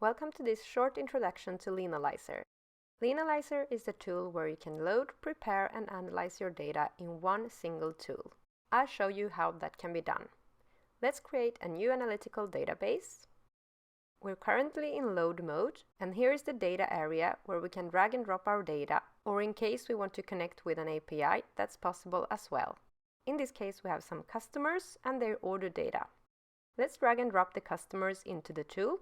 Welcome to this short introduction to LEANalyser. LEANalyser is a tool where you can load, prepare and analyze your data in one single tool. I'll show you how that can be done. Let's create a new analytical database. We're currently in load mode, and here is the data area where we can drag and drop our data, or in case we want to connect with an API, that's possible as well. In this case we have some customers and their order data. Let's drag and drop the customers into the tool.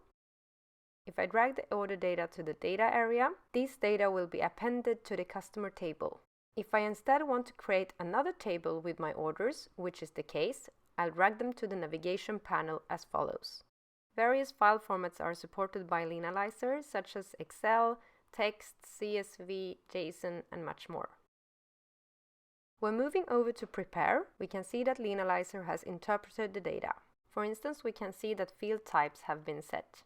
If I drag the order data to the data area, these data will be appended to the customer table. If I instead want to create another table with my orders, which is the case, I'll drag them to the navigation panel as follows. Various file formats are supported by LEANalyser, such as Excel, text, CSV, JSON, and much more. When moving over to Prepare, we can see that LEANalyser has interpreted the data. For instance, we can see that field types have been set.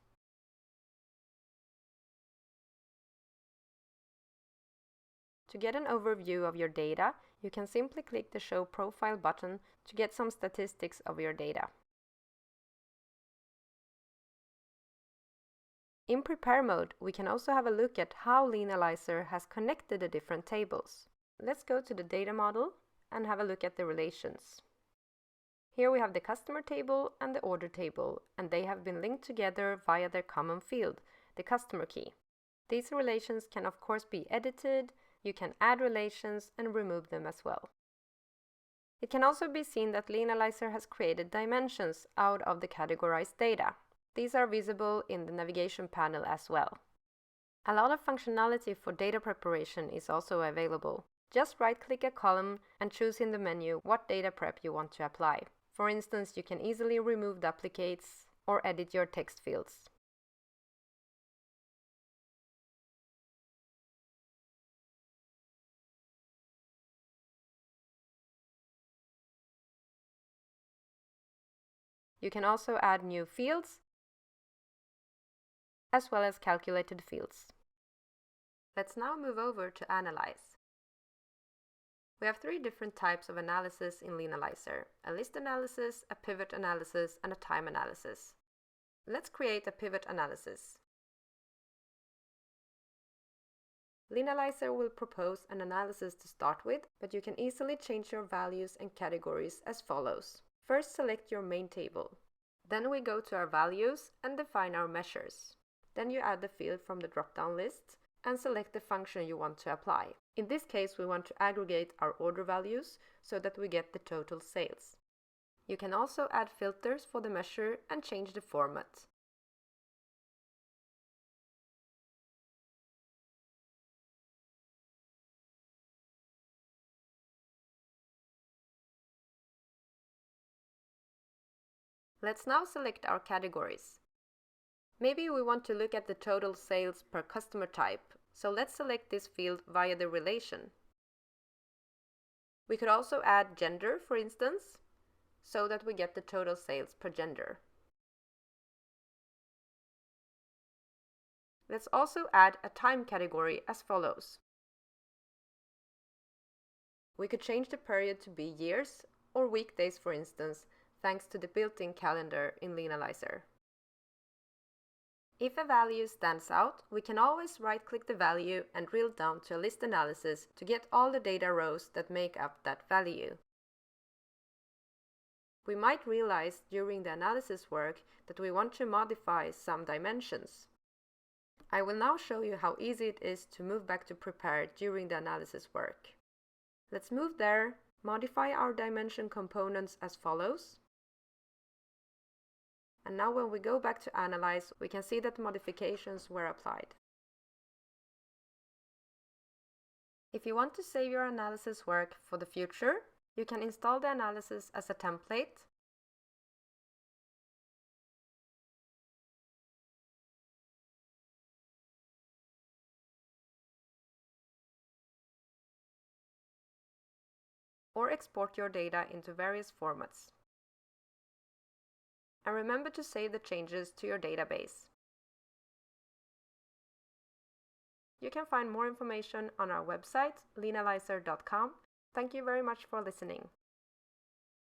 To get an overview of your data, you can simply click the Show Profile button to get some statistics of your data. In Prepare mode, we can also have a look at how LEANalyser has connected the different tables. Let's go to the data model and have a look at the relations. Here we have the customer table and the order table, and they have been linked together via their common field, the customer key. These relations can of course be edited. You can add relations and remove them as well. It can also be seen that LEANalyser has created dimensions out of the categorized data. These are visible in the navigation panel as well. A lot of functionality for data preparation is also available. Just right-click a column and choose in the menu what data prep you want to apply. For instance, you can easily remove duplicates or edit your text fields. You can also add new fields, as well as calculated fields. Let's now move over to Analyze. We have three different types of analysis in LEANalyser: a list analysis, a pivot analysis, and a time analysis. Let's create a pivot analysis. LEANalyser will propose an analysis to start with, but you can easily change your values and categories as follows. First, select your main table. Then we go to our values and define our measures. Then you add the field from the drop-down list and select the function you want to apply. In this case, we want to aggregate our order values so that we get the total sales. You can also add filters for the measure and change the format. Let's now select our categories. Maybe we want to look at the total sales per customer type, so let's select this field via the relation. We could also add gender, for instance, so that we get the total sales per gender. Let's also add a time category as follows. We could change the period to be years or weekdays, for instance, thanks to the built-in calendar in LEANalyser. If a value stands out, we can always right-click the value and drill down to a list analysis to get all the data rows that make up that value. We might realize during the analysis work that we want to modify some dimensions. I will now show you how easy it is to move back to Prepare during the analysis work. Let's move there, modify our dimension components as follows. And now when we go back to Analyze, we can see that modifications were applied. If you want to save your analysis work for the future, you can install the analysis as a template, or export your data into various formats. And remember to save the changes to your database. You can find more information on our website, leanalyser.com. Thank you very much for listening.